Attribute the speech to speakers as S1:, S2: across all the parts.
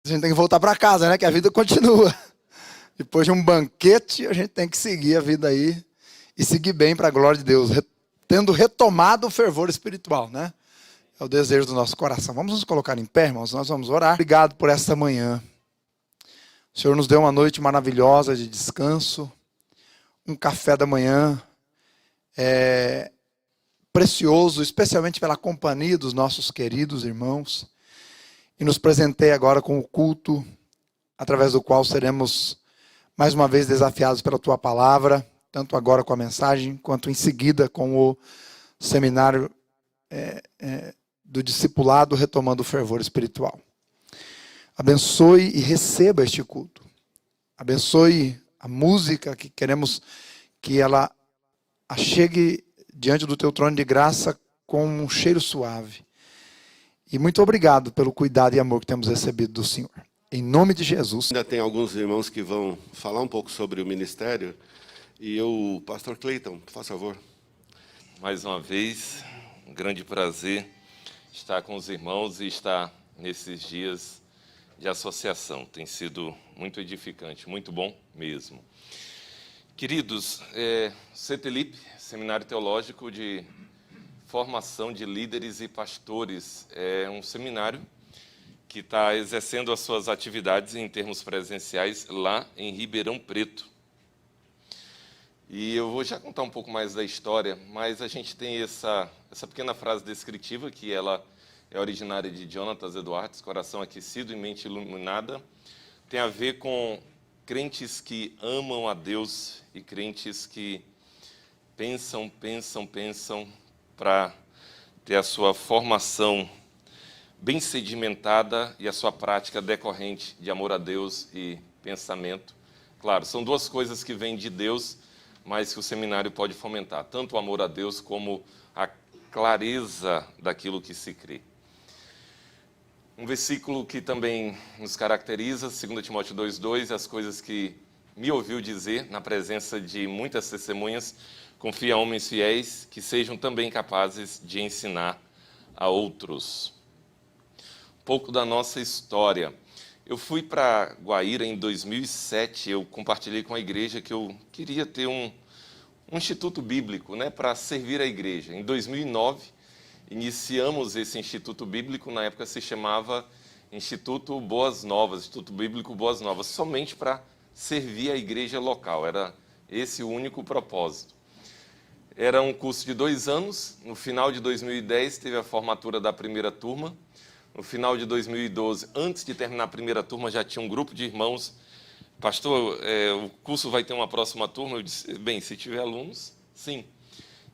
S1: A gente tem que voltar para casa, né? Que a vida continua. Depois de um banquete, a gente tem que seguir a vida aí e seguir bem para a glória de Deus, tendo retomado o fervor espiritual, né? É o desejo do nosso coração. Vamos nos colocar em pé, irmãos, nós vamos orar. Obrigado por esta manhã. O Senhor nos deu uma noite maravilhosa de descanso, um café da manhã precioso, especialmente pela companhia dos nossos queridos irmãos. E nos presenteie agora com o culto, através do qual seremos mais uma vez desafiados pela Tua palavra, tanto agora com a mensagem, quanto em seguida com o seminário do discipulado, retomando o fervor espiritual. Abençoe e receba este culto. Abençoe a música que queremos que ela chegue diante do Teu trono de graça com um cheiro suave. E muito obrigado pelo cuidado e amor que temos recebido do Senhor. Em nome de Jesus.
S2: Ainda tem alguns irmãos que vão falar um pouco sobre o ministério. E o pastor Cleiton, por favor.
S3: Mais uma vez, um grande prazer estar com os irmãos e estar nesses dias de associação. Tem sido muito edificante, muito bom mesmo. Queridos, CETELIP, Seminário Teológico de Formação de Líderes e Pastores, é um seminário que está exercendo as suas atividades em termos presenciais lá em Ribeirão Preto. E eu vou já contar um pouco mais da história, mas a gente tem essa pequena frase descritiva, que ela é originária de Jonatas Edwards, coração aquecido e mente iluminada. Tem a ver com crentes que amam a Deus e crentes que pensam para ter a sua formação bem sedimentada e a sua prática decorrente de amor a Deus e pensamento. Claro, são duas coisas que vêm de Deus, mas que o seminário pode fomentar, tanto o amor a Deus como a clareza daquilo que se crê. Um versículo que também nos caracteriza, 2 Timóteo 2,2, as coisas que me ouviu dizer na presença de muitas testemunhas, confia a homens fiéis que sejam também capazes de ensinar a outros. Um pouco da nossa história. Eu fui para Guaíra em 2007, eu compartilhei com a igreja que eu queria ter um instituto bíblico, né, para servir a igreja. Em 2009, iniciamos esse Instituto Bíblico, na época se chamava Instituto Boas Novas, Instituto Bíblico Boas Novas, somente para servir a igreja local, era esse o único propósito. Era um curso de 2 anos, no final de 2010 teve a formatura da primeira turma, no final de 2012, antes de terminar a primeira turma, já tinha um grupo de irmãos, pastor, o curso vai ter uma próxima turma? Eu disse, bem, se tiver alunos, sim.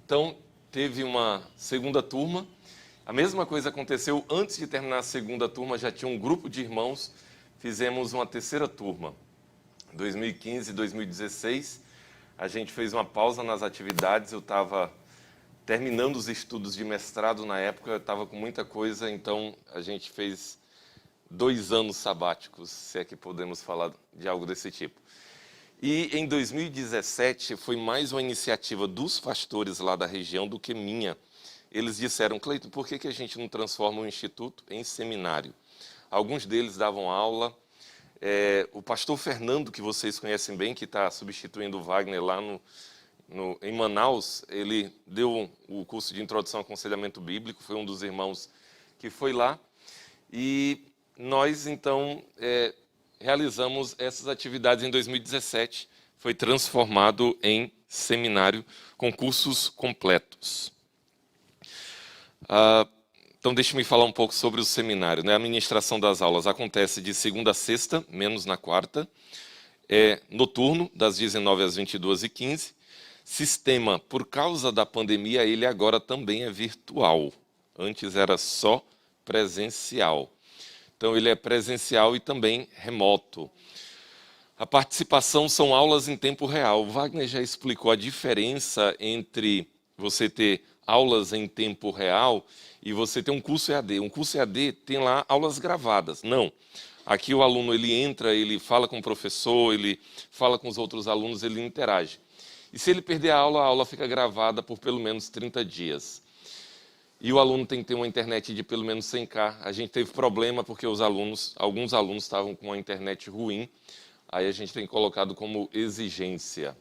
S3: Então, teve uma segunda turma, a mesma coisa aconteceu antes de terminar a segunda turma, já tinha um grupo de irmãos, fizemos uma terceira turma. 2015 e 2016, a gente fez uma pausa nas atividades, eu estava terminando os estudos de mestrado na época, eu estava com muita coisa, então a gente fez 2 anos sabáticos, se é que podemos falar de algo desse tipo. E em 2017 foi mais uma iniciativa dos pastores lá da região do que minha. Eles disseram, Cleiton, por que a gente não transforma o instituto em seminário? Alguns deles davam aula. O pastor Fernando, que vocês conhecem bem, que está substituindo o Wagner lá em Manaus, ele deu o curso de Introdução ao Aconselhamento Bíblico, foi um dos irmãos que foi lá. E nós, então, realizamos essas atividades em 2017, foi transformado em seminário com cursos completos. Então, deixe-me falar um pouco sobre o seminário, né? A ministração das aulas acontece de segunda a sexta, menos na quarta, noturno, das 19 às 22h15. Sistema, por causa da pandemia, ele agora também é virtual. Antes era só presencial. Então, ele é presencial e também remoto. A participação são aulas em tempo real. O Wagner já explicou a diferença entre você ter aulas em tempo real e você ter um curso EAD. Um curso EAD tem lá aulas gravadas. Não. Aqui o aluno ele entra, ele fala com o professor, ele fala com os outros alunos, ele interage. E se ele perder a aula fica gravada por pelo menos 30 dias. e o aluno tem que ter uma internet de pelo menos 100K. A gente teve problema porque alguns alunos estavam com uma internet ruim, aí a gente tem colocado como exigência.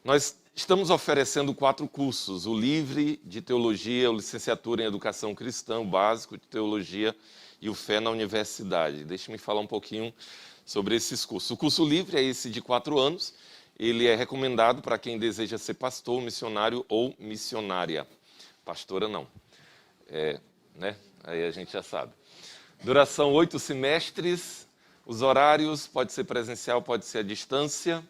S3: Nós estamos oferecendo 4 cursos: o Livre de Teologia, o Licenciatura em Educação Cristã, o Básico de Teologia e o Fé na Universidade. Deixe-me falar um pouquinho sobre esses cursos. O curso Livre é esse de 4 anos. Ele é recomendado para quem deseja ser pastor, missionário ou missionária. Pastora não. Né? Aí a gente já sabe. Duração 8 semestres. Os horários pode ser presencial, pode ser à distância.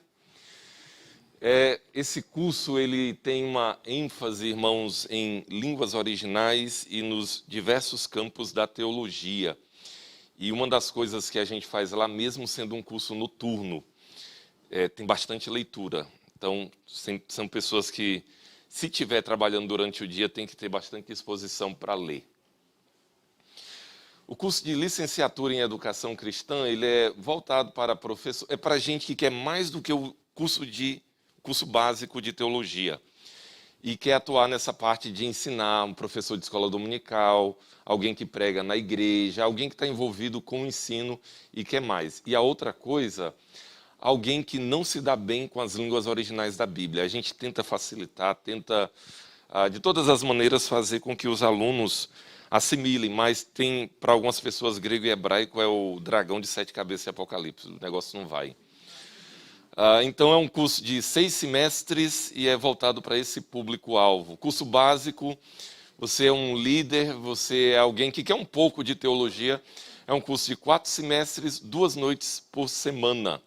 S3: Esse curso ele tem uma ênfase, irmãos, em línguas originais e nos diversos campos da teologia. E uma das coisas que a gente faz lá, mesmo sendo um curso noturno, tem bastante leitura. Então, são pessoas que, se estiver trabalhando durante o dia, tem que ter bastante exposição para ler. O curso de licenciatura em Educação Cristã, ele é voltado para professor, é para gente que quer mais do que o curso básico de teologia e quer atuar nessa parte de ensinar, um professor de escola dominical, alguém que prega na igreja, alguém que está envolvido com o ensino e quer mais. E a outra coisa, alguém que não se dá bem com as línguas originais da Bíblia. A gente tenta facilitar, tenta de todas as maneiras fazer com que os alunos assimilem, mas tem, para algumas pessoas, grego e hebraico é o dragão de 7 cabeças e Apocalipse, o negócio não vai. Então é um curso de 6 semestres e é voltado para esse público-alvo. Curso básico, você é um líder, você é alguém que quer um pouco de teologia, é um curso de 4 semestres, 2 noites por semana.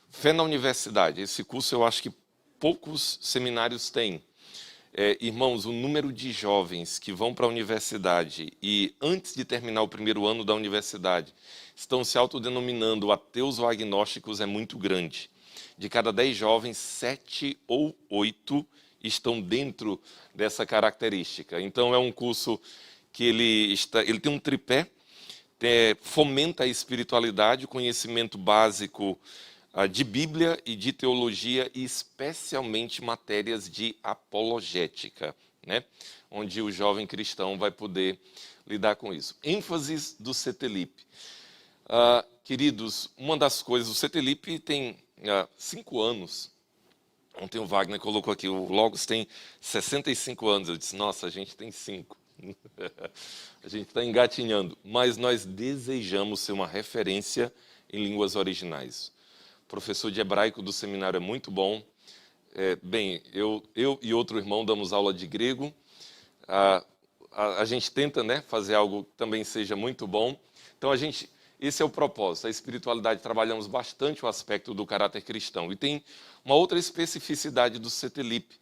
S3: Fé na Universidade, esse curso eu acho que poucos seminários têm. Irmãos, o número de jovens que vão para a universidade e antes de terminar o primeiro ano da universidade estão se autodenominando ateus ou agnósticos é muito grande. De cada 10 jovens, 7 ou 8 estão dentro dessa característica. Então é um curso que ele tem um tripé, fomenta a espiritualidade, o conhecimento básico de Bíblia e de teologia, e especialmente matérias de apologética, né? Onde o jovem cristão vai poder lidar com isso. ênfases do CETELIP. Queridos, uma das coisas, o CETELIP tem 5 anos. Ontem o Wagner colocou aqui, o Logos tem 65 anos. Eu disse, nossa, a gente tem 5. A gente está engatinhando. Mas nós desejamos ser uma referência em línguas originais. O professor de hebraico do seminário é muito bom. Eu e outro irmão damos aula de grego. A gente tenta, né, fazer algo que também seja muito bom. Então, esse é o propósito. A espiritualidade, trabalhamos bastante o aspecto do caráter cristão. E tem uma outra especificidade do CETELIP.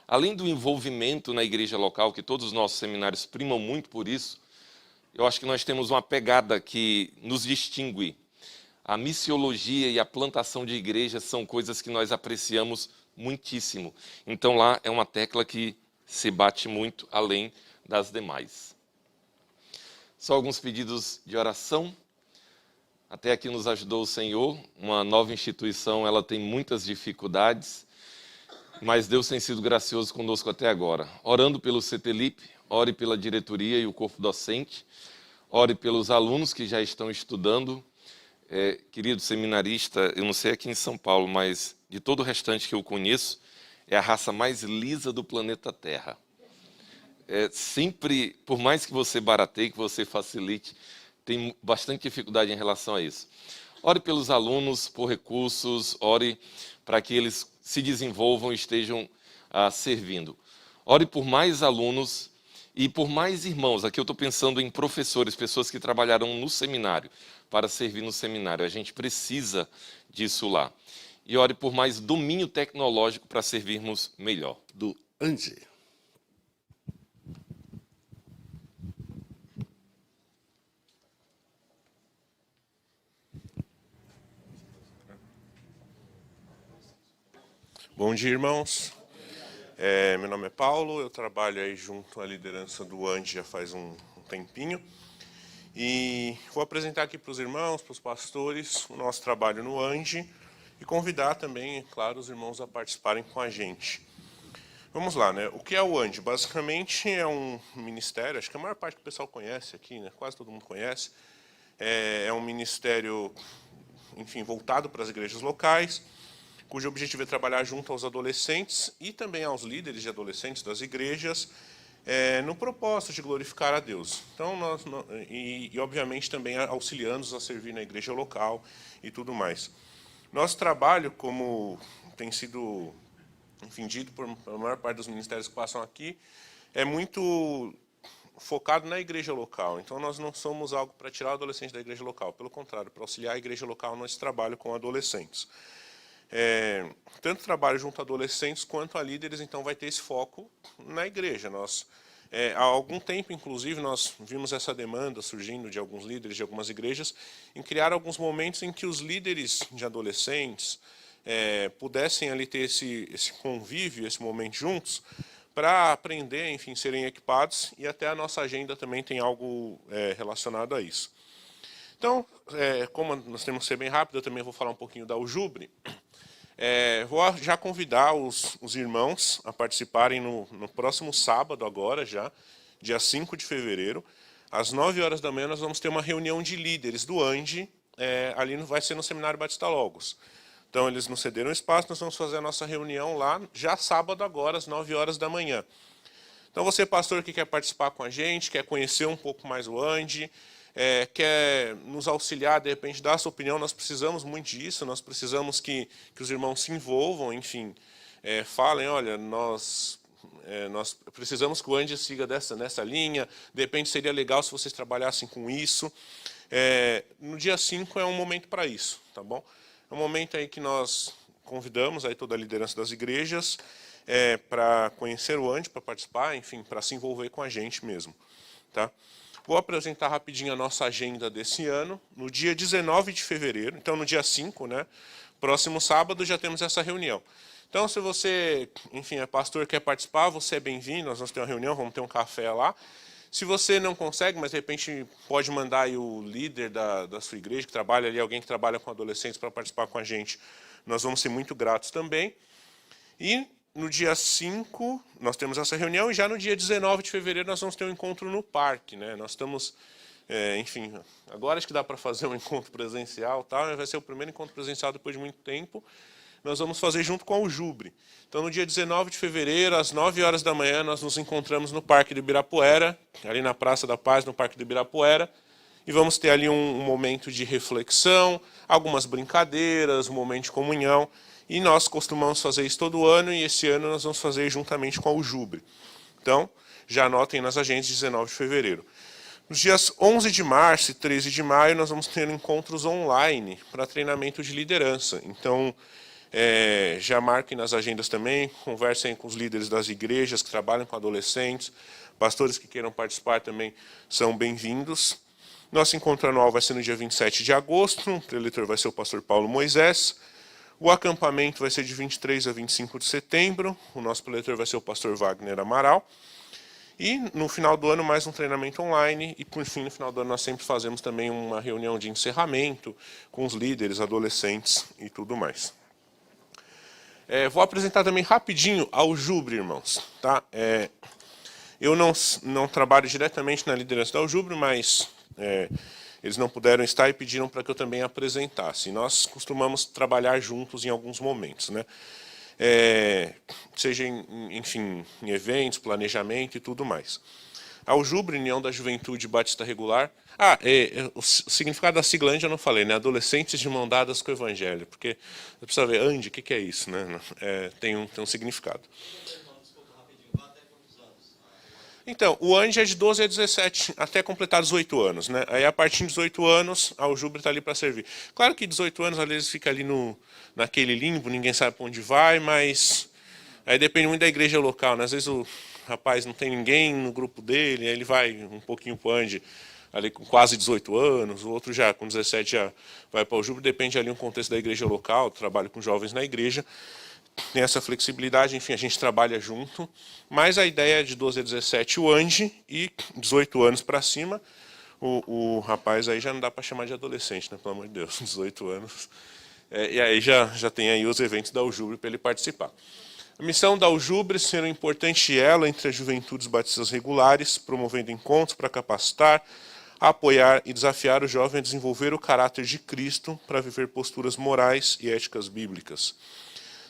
S3: Além do envolvimento na igreja local, que todos os nossos seminários primam muito por isso, eu acho que nós temos uma pegada que nos distingue. A missiologia e a plantação de igrejas são coisas que nós apreciamos muitíssimo. Então, lá é uma tecla que se bate muito além das demais. Só alguns pedidos de oração. Até aqui nos ajudou o Senhor. Uma nova instituição, ela tem muitas dificuldades, mas Deus tem sido gracioso conosco até agora. Orando pelo CETELIP, ore pela diretoria e o corpo docente, ore pelos alunos que já estão estudando. Querido seminarista, eu não sei aqui em São Paulo, mas de todo o restante que eu conheço, é a raça mais lisa do planeta Terra. Sempre, por mais que você barateie, que você facilite, tem bastante dificuldade em relação a isso. Ore pelos alunos, por recursos, ore para que eles se desenvolvam e estejam servindo. Ore por mais alunos e por mais irmãos. Aqui eu estou pensando em professores, pessoas que trabalharão no seminário, para servir no seminário. A gente precisa disso lá. E ore por mais domínio tecnológico para servirmos melhor.
S2: Do Andy.
S4: Bom dia, irmãos. Meu nome é Paulo, eu trabalho aí junto à liderança do Andy já faz um tempinho. E vou apresentar aqui para os irmãos, para os pastores, o nosso trabalho no Andy e convidar também, é claro, os irmãos a participarem com a gente. Vamos lá, né? O que é o ANDE? Basicamente é um ministério, acho que a maior parte do pessoal conhece aqui, né? Quase todo mundo conhece. É um ministério, enfim, voltado para as igrejas locais, cujo objetivo é trabalhar junto aos adolescentes e também aos líderes de adolescentes das igrejas, no propósito de glorificar a Deus. Então, obviamente, também auxiliando-os a servir na igreja local e tudo mais. Nosso trabalho, como tem sido, enfim, dito pela maior parte dos ministérios que passam aqui, é muito focado na igreja local. Então, nós não somos algo para tirar o adolescente da igreja local. Pelo contrário, para auxiliar a igreja local nesse trabalho com adolescentes. Tanto trabalho junto a adolescentes quanto a líderes, então, vai ter esse foco na igreja. Há algum tempo, inclusive, nós vimos essa demanda surgindo de alguns líderes de algumas igrejas em criar alguns momentos em que os líderes de adolescentes pudessem ali ter esse convívio, esse momento juntos, para aprender, enfim, serem equipados, e até a nossa agenda também tem algo relacionado a isso. Então, como nós temos que ser bem rápido, eu também vou falar um pouquinho da Aljubre. Vou já convidar os irmãos a participarem no próximo sábado agora, já, dia 5 de fevereiro, às 9 horas da manhã, nós vamos ter uma reunião de líderes do ANDE, ali vai ser no Seminário Batista Logos. Então, eles nos cederam espaço, nós vamos fazer a nossa reunião lá, já sábado agora, às 9 horas da manhã. Então, você, pastor, que quer participar com a gente, quer conhecer um pouco mais o ANDE, quer nos auxiliar, de repente, dar a sua opinião, nós precisamos muito disso, nós precisamos que os irmãos se envolvam, enfim, falem, olha, nós precisamos que o ANDE siga nessa linha, de repente seria legal se vocês trabalhassem com isso. No dia 5 é um momento para isso, tá bom? É um momento aí que nós convidamos aí toda a liderança das igrejas para conhecer o ANDE, para participar, enfim, para se envolver com a gente mesmo, tá? Vou apresentar rapidinho a nossa agenda desse ano. No dia 19 de fevereiro, então no dia 5, né? Próximo sábado já temos essa reunião. Então, se você, enfim, é pastor e quer participar, você é bem-vindo, nós vamos ter uma reunião, vamos ter um café lá. Se você não consegue, mas de repente pode mandar aí o líder da sua igreja, que trabalha ali, alguém que trabalha com adolescentes para participar com a gente, nós vamos ser muito gratos também. E no dia 5, nós temos essa reunião, e já no dia 19 de fevereiro nós vamos ter um encontro no parque, né? Nós estamos, enfim, agora acho que dá para fazer um encontro presencial, tá? Vai ser o primeiro encontro presencial depois de muito tempo. Nós vamos fazer junto com a Aljubre. Então, no dia 19 de fevereiro, às 9 horas da manhã, nós nos encontramos no Parque do Ibirapuera, ali na Praça da Paz, no Parque do Ibirapuera, e vamos ter ali um momento de reflexão, algumas brincadeiras, um momento de comunhão, e nós costumamos fazer isso todo ano, e esse ano nós vamos fazer juntamente com a Aljubre. Então, já anotem nas agendas de 19 de fevereiro. Nos dias 11 de março e 13 de maio, nós vamos ter encontros online para treinamento de liderança. Então, já marquem nas agendas também, conversem com os líderes das igrejas que trabalham com adolescentes, pastores que queiram participar também são bem-vindos. Nosso encontro anual vai ser no dia 27 de agosto, o preletor vai ser o pastor Paulo Moisés. O acampamento vai ser de 23 a 25 de setembro, o nosso preletor vai ser o pastor Wagner Amaral. E no final do ano, mais um treinamento online, e por fim, no final do ano, nós sempre fazemos também uma reunião de encerramento com os líderes, adolescentes e tudo mais. Vou apresentar também rapidinho a Aljubre, irmãos. Tá? Eu não trabalho diretamente na liderança da Aljubre, mas eles não puderam estar e pediram para que eu também apresentasse. Nós costumamos trabalhar juntos em alguns momentos, né? Seja, enfim, em eventos, planejamento e tudo mais. A Aljubre, União da Juventude Batista Regular. O significado da sigla ANDE eu não falei, né? Adolescentes de mão dadas com o Evangelho. Porque você precisa ver, ANDE, o que é isso, né? Tem um significado. Então, o ANDE é de 12 a 17, até completar 18 anos, né? Aí, a partir de 18 anos, a Aljubre está ali para servir. Claro que 18 anos, às vezes, fica ali naquele limbo, ninguém sabe para onde vai, mas aí depende muito da igreja local, né? Às vezes o rapaz não tem ninguém no grupo dele, aí ele vai um pouquinho para o ANDE, ali com quase 18 anos, o outro já com 17 já vai para o Aljubre, depende ali um contexto da igreja local, trabalho com jovens na igreja. Tem essa flexibilidade, enfim, a gente trabalha junto, mas a ideia é de 12 a 17 o ANDE e 18 anos para cima, o rapaz aí já não dá para chamar de adolescente, né, pelo amor de Deus, 18 anos. E aí já tem aí os eventos da Aljubre para ele participar. A missão da Aljubre ser um importante elo entre as juventudes batistas regulares, promovendo encontros para capacitar, apoiar e desafiar o jovem a desenvolver o caráter de Cristo para viver posturas morais e éticas bíblicas.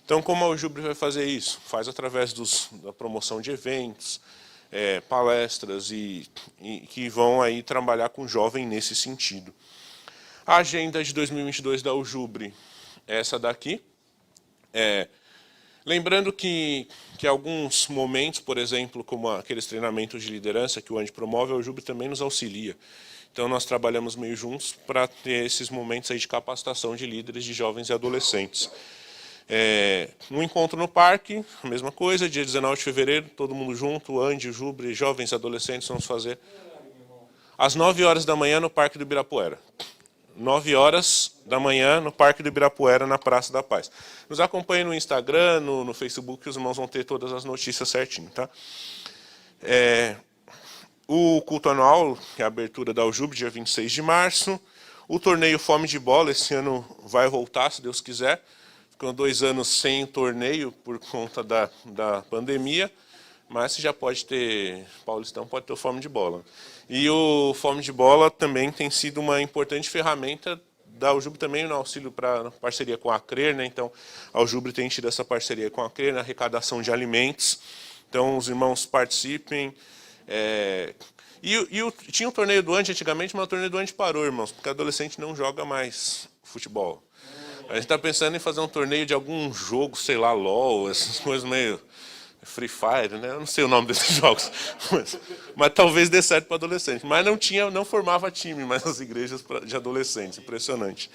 S4: Então, como a Aljubre vai fazer isso? Faz através da promoção de eventos, palestras e que vão aí trabalhar com o jovem nesse sentido. A agenda de 2022 da Aljubre é essa daqui. Lembrando que alguns momentos, por exemplo, como aqueles treinamentos de liderança que o Andy promove, a Aljubre também nos auxilia. Então, nós trabalhamos meio juntos para ter esses momentos aí de capacitação de líderes de jovens e adolescentes. Um encontro no parque, a mesma coisa, dia 19 de fevereiro, todo mundo junto, Andy, Aljubre, jovens e adolescentes, vamos fazer às 9 horas da manhã no Parque do Ibirapuera. 9 horas da manhã no Parque do Ibirapuera, na Praça da Paz. Nos acompanhe no Instagram, no Facebook, que os irmãos vão ter todas as notícias certinho, tá? O culto anual, que é a abertura da Aljubre, dia 26 de março. O torneio Fome de Bola, esse ano vai voltar, se Deus quiser. Ficam 2 anos sem o torneio por conta da pandemia, mas já pode ter, Paulistão pode ter o Fome de Bola. E o Fome de Bola também tem sido uma importante ferramenta da Aljubre também no auxílio para parceria com a CRER, né? Então, a Aljubre tem tido essa parceria com a CRER na arrecadação de alimentos. Então, os irmãos participem. Tinha um torneio do Andy antigamente, mas o torneio do Andy parou, irmãos, porque adolescente não joga mais futebol. A gente está pensando em fazer um torneio de algum jogo, sei lá, LOL, essas coisas meio Free Fire, né? Eu não sei o nome desses jogos, mas talvez dê certo para adolescente. Mas não formava time mais nas igrejas de adolescentes, impressionante.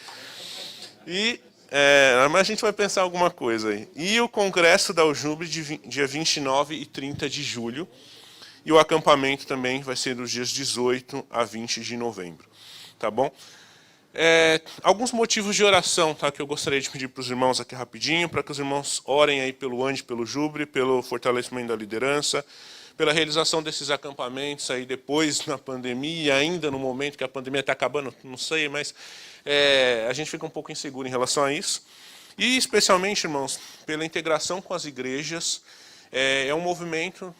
S4: Mas a gente vai pensar alguma coisa aí. E o congresso da Aljubre, dia 29 e 30 de julho. E o acampamento também vai ser dos dias 18 a 20 de novembro. Tá bom? Alguns motivos de oração, tá, que eu gostaria de pedir para os irmãos aqui rapidinho, para que os irmãos orem aí pelo Andy, pelo Aljubre, pelo fortalecimento da liderança, pela realização desses acampamentos aí depois na pandemia, ainda no momento que a pandemia está acabando, não sei, mas a gente fica um pouco inseguro em relação a isso. E especialmente, irmãos, pela integração com as igrejas, é um movimento.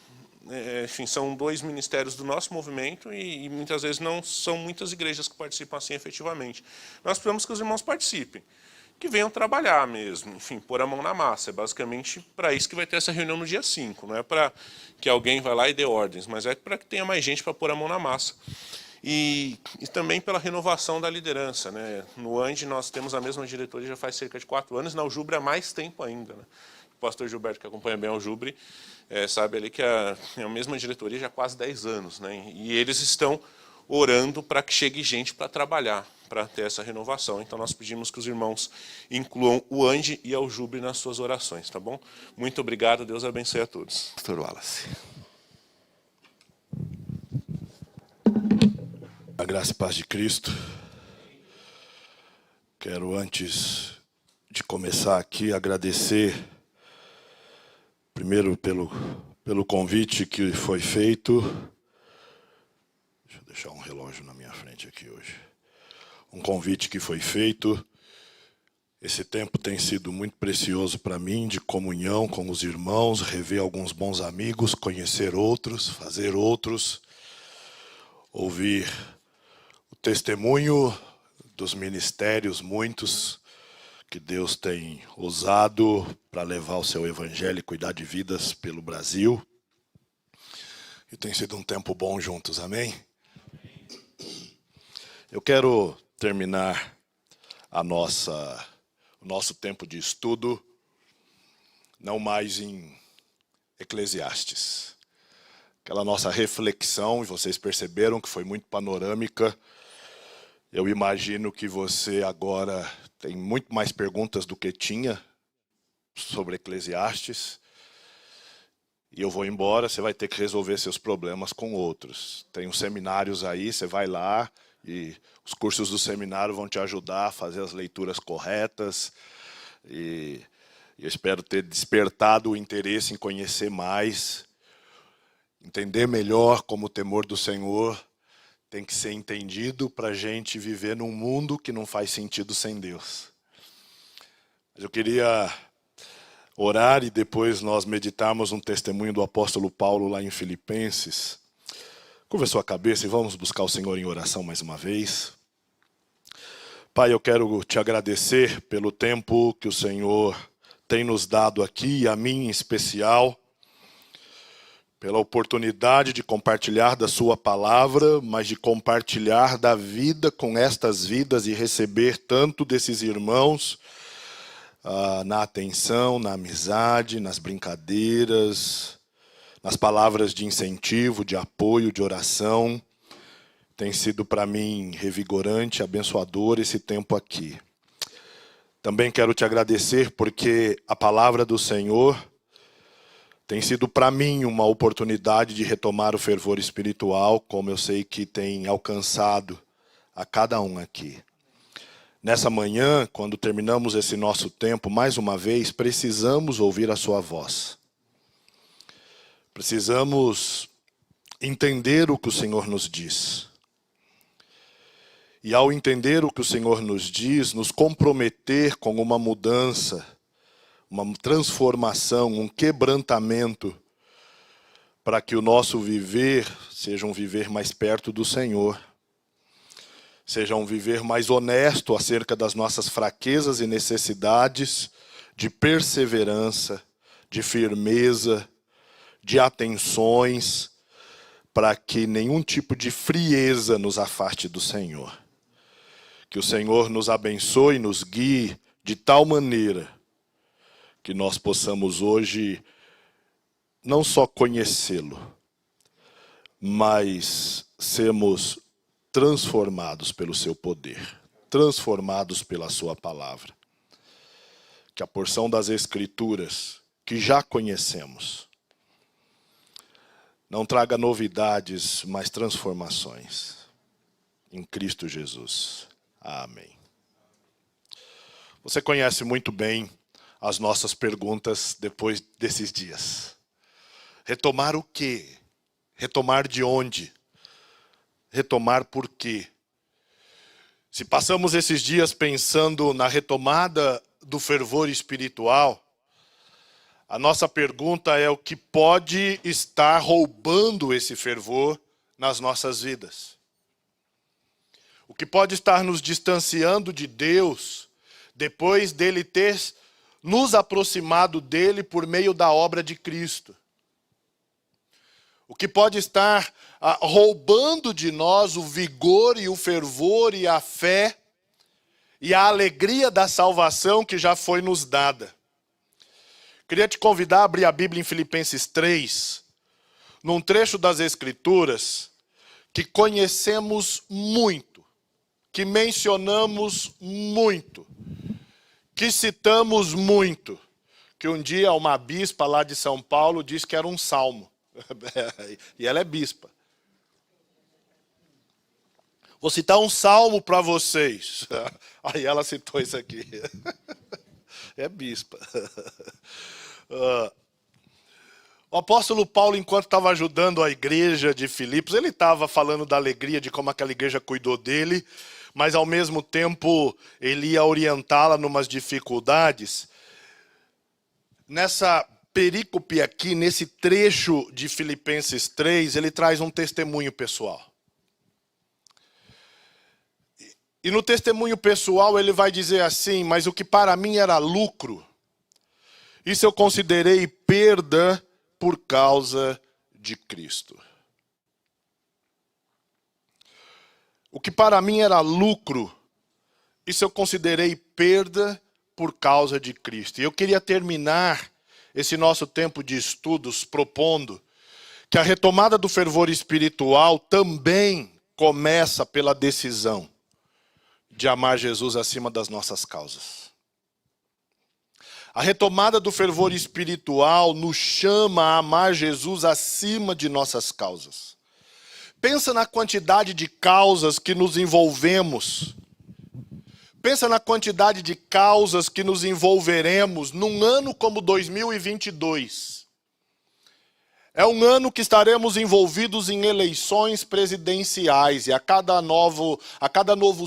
S4: Enfim, são 2 ministérios do nosso movimento e muitas vezes não são muitas igrejas que participam assim efetivamente. Nós precisamos que os irmãos participem, que venham trabalhar mesmo, enfim, pôr a mão na massa. É basicamente para isso que vai ter essa reunião no dia 5. Não é para que alguém vá lá e dê ordens, mas é para que tenha mais gente para pôr a mão na massa. E também pela renovação da liderança, né? No Andy nós temos a mesma diretoria já faz cerca de 4 anos, na Aljubre há mais tempo ainda, né? O pastor Gilberto, que acompanha bem a Aljubre, sabe ali que é a mesma diretoria já há quase 10 anos, né? E eles estão orando para que chegue gente para trabalhar, para ter essa renovação. Então nós pedimos que os irmãos incluam o Andy e a Aljubre nas suas orações, tá bom? Muito obrigado, Deus abençoe a todos.
S2: Pastor Wallace.
S5: A graça e paz de Cristo. Quero, antes de começar aqui, agradecer primeiro pelo convite que foi feito. Deixa eu deixar um relógio na minha frente aqui hoje. Um convite que foi feito. Esse tempo tem sido muito precioso para mim, de comunhão com os irmãos, rever alguns bons amigos, conhecer outros, fazer outros, ouvir o testemunho dos ministérios, muitos, que Deus tem usado para levar o seu evangelho e cuidar de vidas pelo Brasil. E tem sido um tempo bom juntos, amém? Eu quero terminar o nosso tempo de estudo, não mais em Eclesiastes. Aquela nossa reflexão, e vocês perceberam que foi muito panorâmica. Eu imagino que você agora tem muito mais perguntas do que tinha sobre Eclesiastes. E eu vou embora, você vai ter que resolver seus problemas com outros. Tem uns seminários aí, você vai lá e os cursos do seminário vão te ajudar a fazer as leituras corretas. E eu espero ter despertado o interesse em conhecer mais, entender melhor como o temor do Senhor tem que ser entendido para a gente viver num mundo que não faz sentido sem Deus. Mas eu queria orar e depois nós meditarmos um testemunho do apóstolo Paulo lá em Filipenses. Curva sua cabeça e vamos buscar o Senhor em oração mais uma vez. Pai, eu quero te agradecer pelo tempo que o Senhor tem nos dado aqui, e a mim em especial, pela oportunidade de compartilhar da sua palavra, mas de compartilhar da vida com estas vidas e receber tanto desses irmãos na atenção, na amizade, nas brincadeiras, nas palavras de incentivo, de apoio, de oração. Tem sido para mim revigorante, abençoador esse tempo aqui. Também quero te agradecer porque a palavra do Senhor tem sido para mim uma oportunidade de retomar o fervor espiritual, como eu sei que tem alcançado a cada um aqui. Nessa manhã, quando terminamos esse nosso tempo, mais uma vez, precisamos ouvir a sua voz. Precisamos entender o que o Senhor nos diz. E ao entender o que o Senhor nos diz, nos comprometer com uma mudança, uma transformação, um quebrantamento, para que o nosso viver seja um viver mais perto do Senhor, seja um viver mais honesto acerca das nossas fraquezas e necessidades, de perseverança, de firmeza, de atenções, para que nenhum tipo de frieza nos afaste do Senhor. Que o Senhor nos abençoe e nos guie de tal maneira que nós possamos hoje não só conhecê-lo, mas sermos transformados pelo seu poder, transformados pela sua palavra. Que a porção das Escrituras que já conhecemos não traga novidades, mas transformações. Em Cristo Jesus. Amém. Você conhece muito bem as nossas perguntas depois desses dias. Retomar o quê? Retomar de onde? Retomar por quê? Se passamos esses dias pensando na retomada do fervor espiritual, a nossa pergunta é o que pode estar roubando esse fervor nas nossas vidas. O que pode estar nos distanciando de Deus depois dele ter nos aproximado dele por meio da obra de Cristo. O que pode estar roubando de nós o vigor e o fervor e a fé e a alegria da salvação que já foi nos dada. Queria te convidar a abrir a Bíblia em Filipenses 3, num trecho das Escrituras que conhecemos muito, que mencionamos muito, que citamos muito, que um dia uma bispa lá de São Paulo disse que era um salmo. E ela é bispa. Vou citar um salmo para vocês. Aí ela citou isso aqui. É bispa. O apóstolo Paulo, enquanto estava ajudando a igreja de Filipos, ele estava falando da alegria de como aquela igreja cuidou dele, mas ao mesmo tempo ele ia orientá-la numas dificuldades. Nessa perícope aqui, nesse trecho de Filipenses 3, ele traz um testemunho pessoal. E no testemunho pessoal ele vai dizer assim: mas o que para mim era lucro, isso eu considerei perda por causa de Cristo. O que para mim era lucro, isso eu considerei perda por causa de Cristo. E eu queria terminar esse nosso tempo de estudos propondo que a retomada do fervor espiritual também começa pela decisão de amar Jesus acima das nossas causas. A retomada do fervor espiritual nos chama a amar Jesus acima de nossas causas. Pensa na quantidade de causas que nos envolvemos. Pensa na quantidade de causas que nos envolveremos num ano como 2022. É um ano que estaremos envolvidos em eleições presidenciais e a cada novo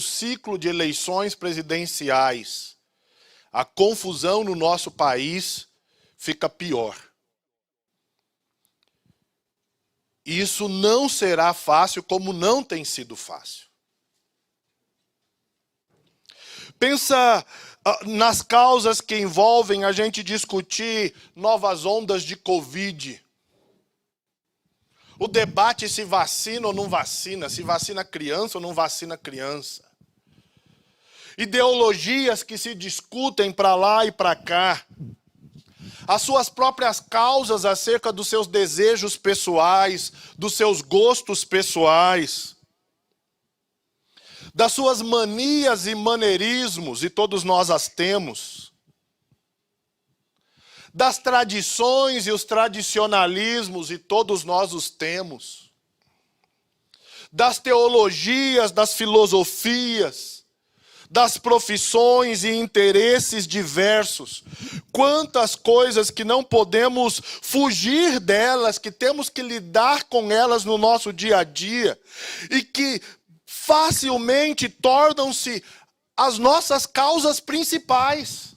S5: ciclo de eleições presidenciais, a confusão no nosso país fica pior. Isso não será fácil, como não tem sido fácil. Pensa nas causas que envolvem a gente discutir novas ondas de Covid. O debate se vacina ou não vacina, se vacina criança ou não vacina criança. Ideologias que se discutem para lá e para cá. As suas próprias causas acerca dos seus desejos pessoais, dos seus gostos pessoais, das suas manias e maneirismos, e todos nós as temos, das tradições e os tradicionalismos, e todos nós os temos, das teologias, das filosofias, das profissões e interesses diversos. Quantas coisas que não podemos fugir delas, que temos que lidar com elas no nosso dia a dia, e que facilmente tornam-se as nossas causas principais.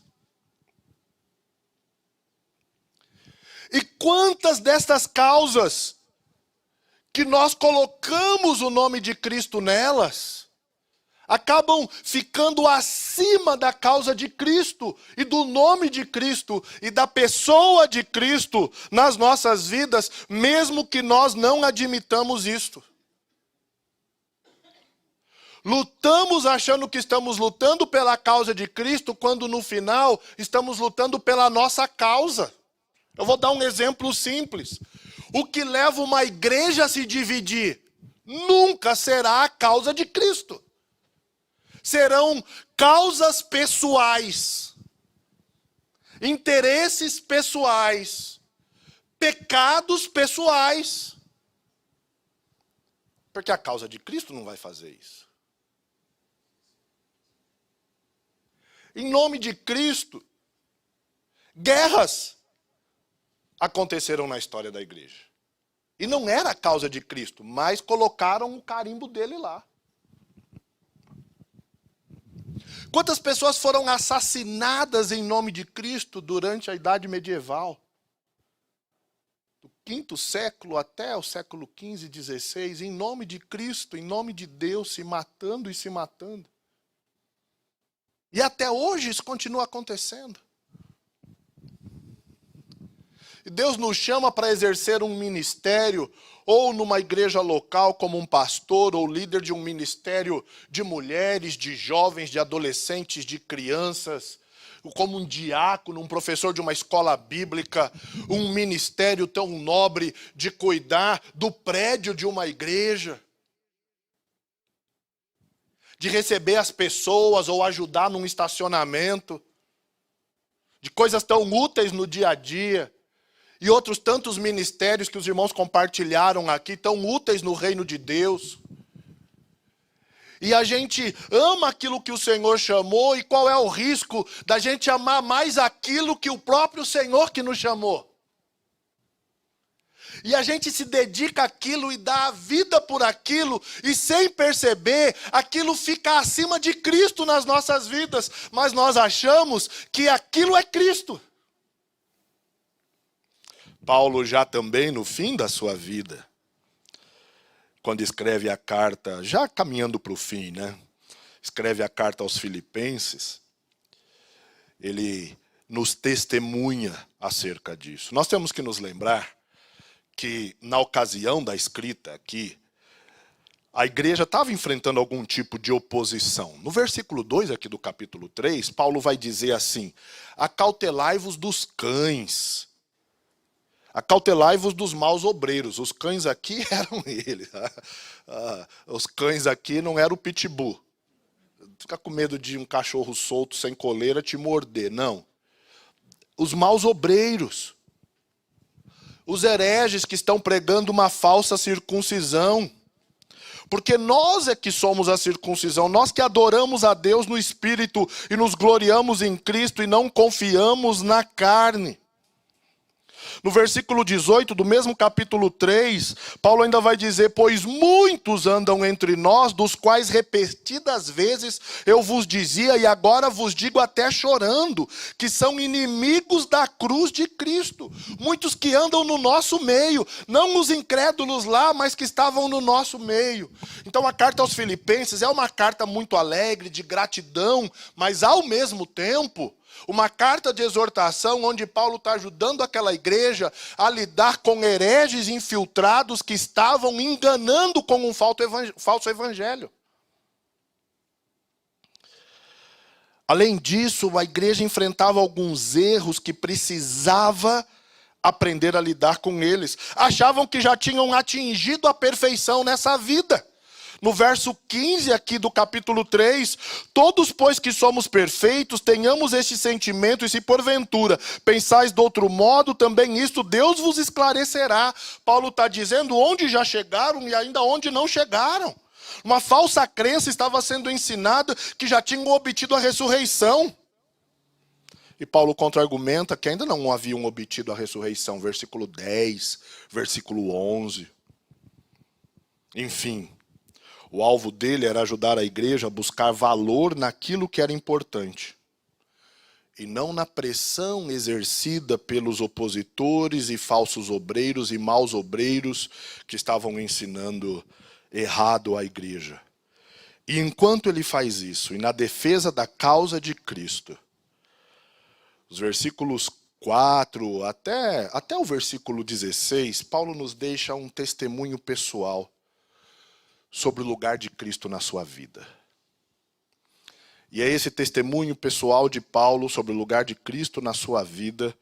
S5: E quantas destas causas que nós colocamos o nome de Cristo nelas, acabam ficando acima da causa de Cristo, e do nome de Cristo, e da pessoa de Cristo nas nossas vidas, mesmo que nós não admitamos isto. Lutamos achando que estamos lutando pela causa de Cristo, quando no final estamos lutando pela nossa causa. Eu vou dar um exemplo simples. O que leva uma igreja a se dividir nunca será a causa de Cristo. Serão causas pessoais, interesses pessoais, pecados pessoais. Porque a causa de Cristo não vai fazer isso. Em nome de Cristo, guerras aconteceram na história da igreja. E não era a causa de Cristo, mas colocaram o carimbo dele lá. Quantas pessoas foram assassinadas em nome de Cristo durante a Idade Medieval? Do 5º século até o século XV, XVI, em nome de Cristo, em nome de Deus, se matando e se matando. E até hoje isso continua acontecendo. E Deus nos chama para exercer um ministério, ou numa igreja local como um pastor, ou líder de um ministério de mulheres, de jovens, de adolescentes, de crianças, como um diácono, um professor de uma escola bíblica, um ministério tão nobre de cuidar do prédio de uma igreja, de receber as pessoas ou ajudar num estacionamento, de coisas tão úteis no dia a dia, e outros tantos ministérios que os irmãos compartilharam aqui, tão úteis no reino de Deus. E a gente ama aquilo que o Senhor chamou, e qual é o risco da gente amar mais aquilo que o próprio Senhor que nos chamou? E a gente se dedica àquilo e dá a vida por aquilo, e sem perceber, aquilo fica acima de Cristo nas nossas vidas, mas nós achamos que aquilo é Cristo. Paulo já também no fim da sua vida, quando escreve a carta, já caminhando para o fim, né? Escreve a carta aos Filipenses, ele nos testemunha acerca disso. Nós temos que nos lembrar que na ocasião da escrita aqui, a igreja estava enfrentando algum tipo de oposição. No versículo 2 aqui do capítulo 3, Paulo vai dizer assim: acautelai-vos dos cães, acautelai-vos dos maus obreiros. Os cães aqui eram eles. Os cães aqui não eram o pitbull. Fica com medo de um cachorro solto, sem coleira, te morder. Não. Os maus obreiros. Os hereges que estão pregando uma falsa circuncisão. Porque nós é que somos a circuncisão, nós que adoramos a Deus no Espírito e nos gloriamos em Cristo e não confiamos na carne. No versículo 18 do mesmo capítulo 3, Paulo ainda vai dizer: pois muitos andam entre nós, dos quais repetidas vezes eu vos dizia, e agora vos digo até chorando, que são inimigos da cruz de Cristo. Muitos que andam no nosso meio, não os incrédulos lá, mas que estavam no nosso meio. Então a carta aos Filipenses é uma carta muito alegre, de gratidão, mas ao mesmo tempo uma carta de exortação onde Paulo está ajudando aquela igreja a lidar com hereges infiltrados que estavam enganando com um falso evangelho. Além disso, a igreja enfrentava alguns erros que precisava aprender a lidar com eles. Achavam que já tinham atingido a perfeição nessa vida. No verso 15 aqui do capítulo 3, todos, pois que somos perfeitos, tenhamos este sentimento, e se porventura pensais de outro modo, também isto Deus vos esclarecerá. Paulo está dizendo onde já chegaram e ainda onde não chegaram. Uma falsa crença estava sendo ensinada que já tinham obtido a ressurreição. E Paulo contra-argumenta que ainda não haviam obtido a ressurreição. Versículo 10, versículo 11. Enfim, o alvo dele era ajudar a igreja a buscar valor naquilo que era importante. E não na pressão exercida pelos opositores e falsos obreiros e maus obreiros que estavam ensinando errado à igreja. E enquanto ele faz isso, e na defesa da causa de Cristo, os versículos 4 até o versículo 16, Paulo nos deixa um testemunho pessoal sobre o lugar de Cristo na sua vida. E é esse testemunho pessoal de Paulo sobre o lugar de Cristo na sua vida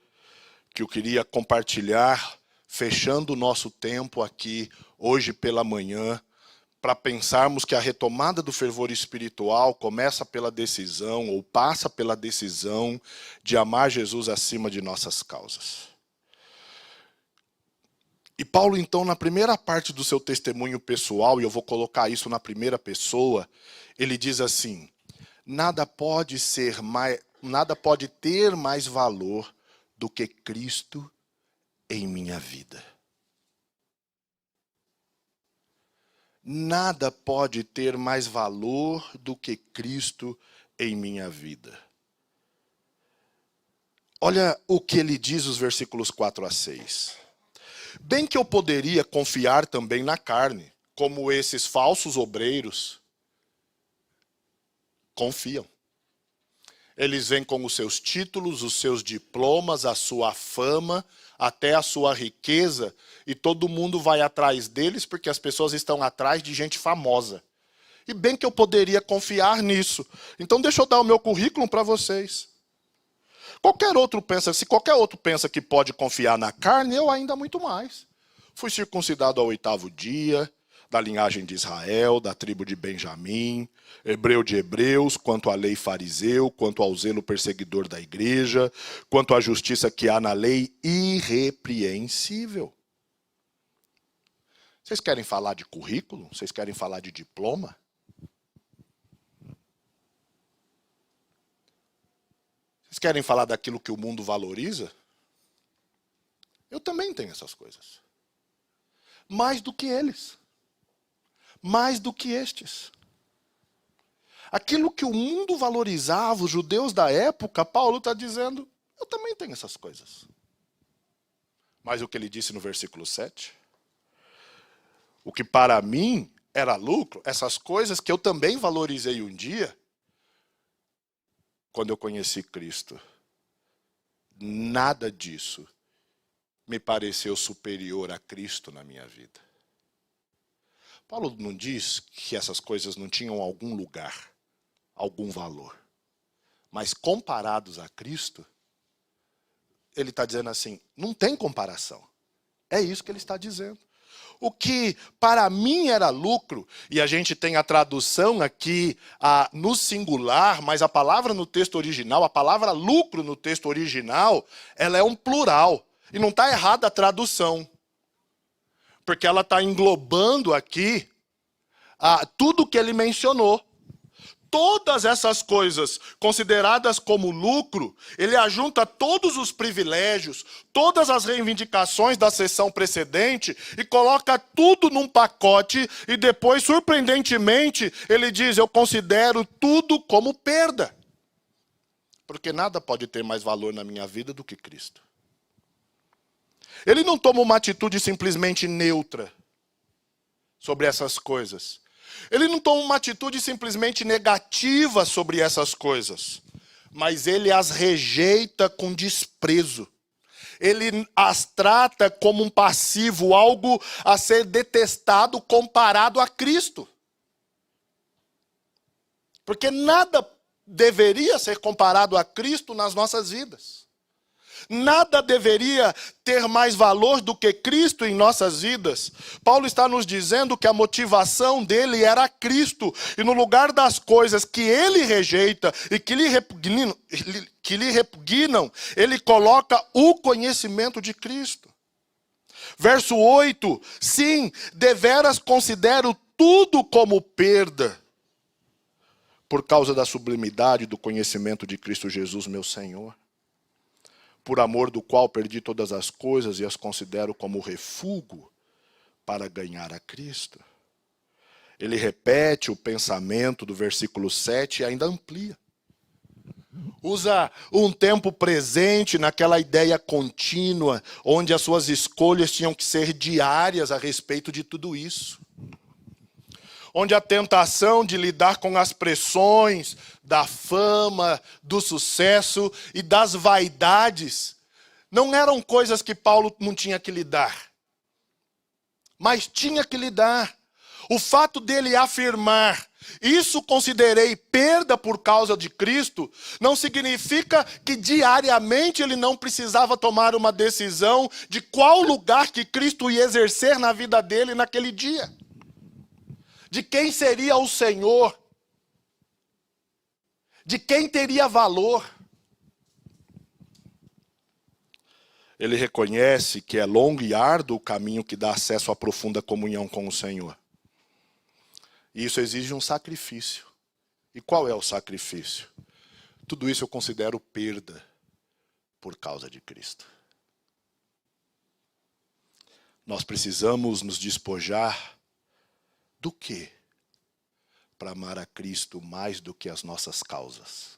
S5: que eu queria compartilhar, fechando o nosso tempo aqui, hoje pela manhã, para pensarmos que a retomada do fervor espiritual começa pela decisão, ou passa pela decisão, de amar Jesus acima de nossas causas. E Paulo, então, na primeira parte do seu testemunho pessoal, e eu vou colocar isso na primeira pessoa, ele diz assim: nada pode ter mais valor do que Cristo em minha vida. Nada pode ter mais valor do que Cristo em minha vida. Olha o que ele diz, os versículos 4 a 6. Bem que eu poderia confiar também na carne, como esses falsos obreiros confiam. Eles vêm com os seus títulos, os seus diplomas, a sua fama, até a sua riqueza, e todo mundo vai atrás deles porque as pessoas estão atrás de gente famosa. E bem que eu poderia confiar nisso. Então deixa eu dar o meu currículo para vocês. Se qualquer outro pensa que pode confiar na carne, eu ainda muito mais. Fui circuncidado ao 8º dia, da linhagem de Israel, da tribo de Benjamim, hebreu de hebreus, quanto à lei fariseu, quanto ao zelo perseguidor da igreja, quanto à justiça que há na lei, irrepreensível. Vocês querem falar de currículo? Vocês querem falar de diploma? Vocês querem falar daquilo que o mundo valoriza? Eu também tenho essas coisas. Mais do que eles. Mais do que estes. Aquilo que o mundo valorizava, os judeus da época, Paulo está dizendo, eu também tenho essas coisas. Mas o que ele disse no versículo 7? O que para mim era lucro, essas coisas que eu também valorizei um dia, quando eu conheci Cristo, nada disso me pareceu superior a Cristo na minha vida. Paulo não diz que essas coisas não tinham algum lugar, algum valor. Mas comparados a Cristo, ele está dizendo assim, não tem comparação. É isso que ele está dizendo. O que para mim era lucro, e a gente tem a tradução aqui no singular, mas a palavra no texto original, a palavra lucro no texto original, ela é um plural. E não está errada a tradução. Porque ela está englobando aqui tudo que ele mencionou. todas essas coisas consideradas como lucro, ele ajunta todos os privilégios, todas as reivindicações da sessão precedente e coloca tudo num pacote e depois, surpreendentemente, ele diz: eu considero tudo como perda. Porque nada pode ter mais valor na minha vida do que Cristo. Ele não toma uma atitude simplesmente neutra sobre essas coisas. Ele não toma uma atitude simplesmente negativa sobre essas coisas, mas ele as rejeita com desprezo. Ele as trata como um passivo, algo a ser detestado comparado a Cristo. Porque nada deveria ser comparado a Cristo nas nossas vidas. Nada deveria ter mais valor do que Cristo em nossas vidas. Paulo está nos dizendo que a motivação dele era Cristo. E no lugar das coisas que ele rejeita e que lhe repugnam, ele coloca o conhecimento de Cristo. Verso 8. Sim, deveras considero tudo como perda, por causa da sublimidade do conhecimento de Cristo Jesus, meu Senhor, por amor do qual perdi todas as coisas e as considero como refúgio para ganhar a Cristo. Ele repete o pensamento do versículo 7 e ainda amplia. Usa um tempo presente naquela ideia contínua, onde as suas escolhas tinham que ser diárias a respeito de tudo isso. Onde a tentação de lidar com as pressões da fama, do sucesso e das vaidades não eram coisas que Paulo não tinha que lidar, mas tinha que lidar. O fato dele afirmar: isso considerei perda por causa de Cristo, não significa que diariamente ele não precisava tomar uma decisão de qual lugar que Cristo ia exercer na vida dele naquele dia. De quem seria o Senhor, de quem teria valor. Ele reconhece que é longo e árduo o caminho que dá acesso à profunda comunhão com o Senhor. E isso exige um sacrifício. E qual é o sacrifício? Tudo isso eu considero perda por causa de Cristo. Nós precisamos nos despojar do quê? Para amar a Cristo mais do que as nossas causas.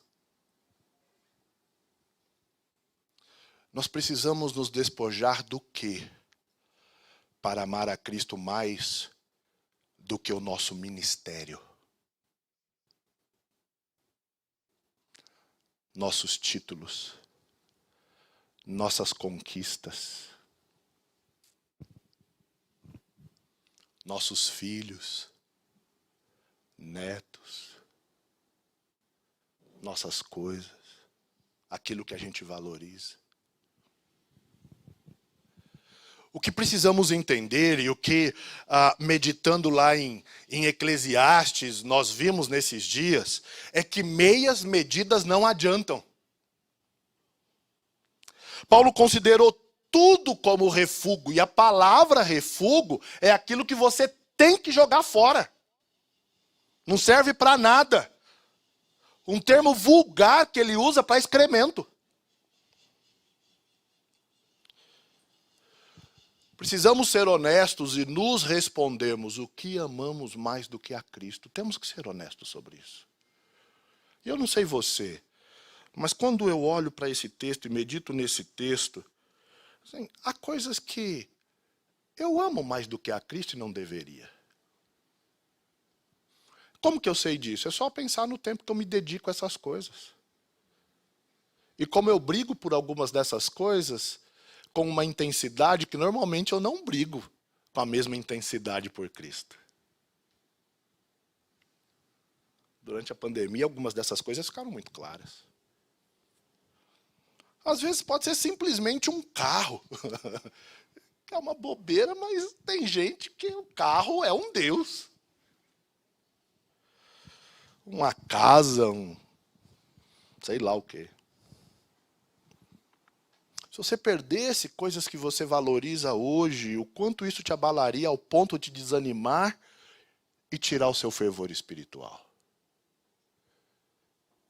S5: Nós precisamos nos despojar do quê? Para amar a Cristo mais do que o nosso ministério. Nossos títulos, nossas conquistas, nossos filhos, netos, nossas coisas, aquilo que a gente valoriza. O que precisamos entender e o que, meditando lá em Eclesiastes, nós vimos nesses dias, é que meias medidas não adiantam. Paulo considerou tudo como refúgio, e a palavra refúgio é aquilo que você tem que jogar fora. Não serve para nada. Um termo vulgar que ele usa para excremento. Precisamos ser honestos e nos respondermos o que amamos mais do que a Cristo. Temos que ser honestos sobre isso. E eu não sei você, mas quando eu olho para esse texto e medito nesse texto, assim, há coisas que eu amo mais do que a Cristo e não deveria. Como que eu sei disso? É só pensar no tempo que eu me dedico a essas coisas. E como eu brigo por algumas dessas coisas com uma intensidade que normalmente eu não brigo com a mesma intensidade por Cristo. Durante a pandemia, algumas dessas coisas ficaram muito claras. Às vezes pode ser simplesmente um carro. É uma bobeira, mas tem gente que o carro é um Deus. Uma casa, sei lá o quê. Se você perdesse coisas que você valoriza hoje, o quanto isso te abalaria ao ponto de desanimar e tirar o seu fervor espiritual.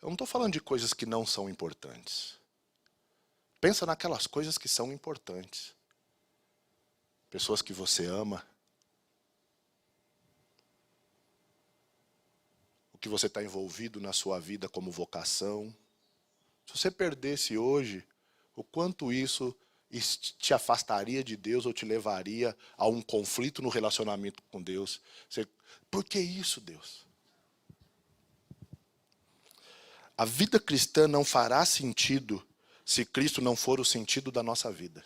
S5: Eu não estou falando de coisas que não são importantes. Pensa naquelas coisas que são importantes. Pessoas que você ama. O que você está envolvido na sua vida como vocação. Se você perdesse hoje, o quanto isso te afastaria de Deus ou te levaria a um conflito no relacionamento com Deus. Por que isso, Deus? A vida cristã não fará sentido se Cristo não for o sentido da nossa vida.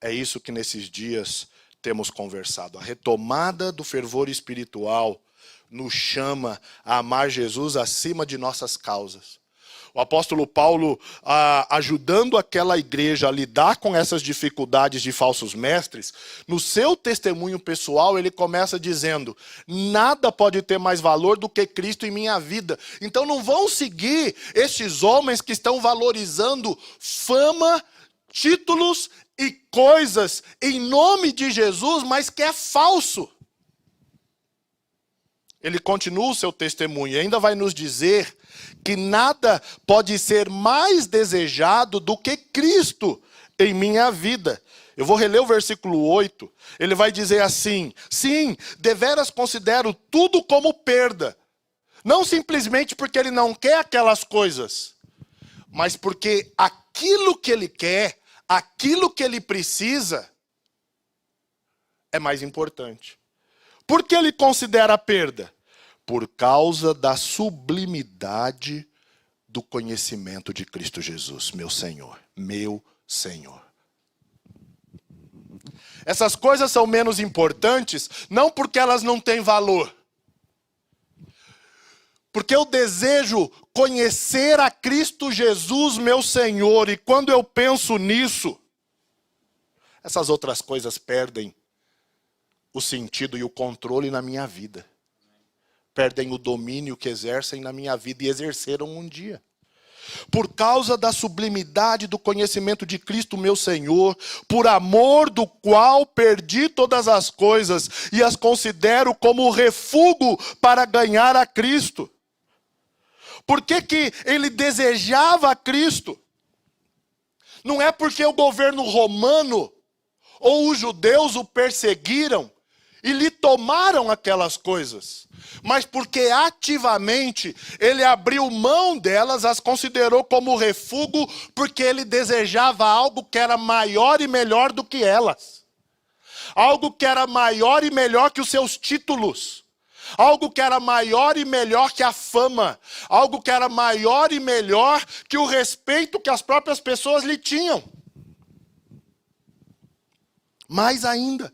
S5: É isso que nesses dias temos conversado. A retomada do fervor espiritual nos chama a amar Jesus acima de nossas causas. O apóstolo Paulo, ajudando aquela igreja a lidar com essas dificuldades de falsos mestres, no seu testemunho pessoal, ele começa dizendo: nada pode ter mais valor do que Cristo em minha vida. Então não vão seguir esses homens que estão valorizando fama, títulos e coisas em nome de Jesus, mas que é falso. Ele continua o seu testemunho e ainda vai nos dizer que nada pode ser mais desejado do que Cristo em minha vida. Eu vou reler o versículo 8. Ele vai dizer assim: sim, deveras considero tudo como perda. Não simplesmente porque ele não quer aquelas coisas, mas porque aquilo que ele quer, aquilo que ele precisa, é mais importante. Por que ele considera perda? Por causa da sublimidade do conhecimento de Cristo Jesus, meu Senhor, meu Senhor. Essas coisas são menos importantes, não porque elas não têm valor. Porque eu desejo conhecer a Cristo Jesus, meu Senhor, e quando eu penso nisso, essas outras coisas perdem o sentido e o controle na minha vida. Perdem o domínio que exercem na minha vida e exerceram um dia. Por causa da sublimidade do conhecimento de Cristo, meu Senhor, por amor do qual perdi todas as coisas e as considero como refúgio para ganhar a Cristo. Por que que ele desejava a Cristo? Não é porque o governo romano ou os judeus o perseguiram e lhe tomaram aquelas coisas, mas porque ativamente ele abriu mão delas, as considerou como refúgio, porque ele desejava algo que era maior e melhor do que elas. Algo que era maior e melhor que os seus títulos. Algo que era maior e melhor que a fama. Algo que era maior e melhor que o respeito que as próprias pessoas lhe tinham. Mais ainda,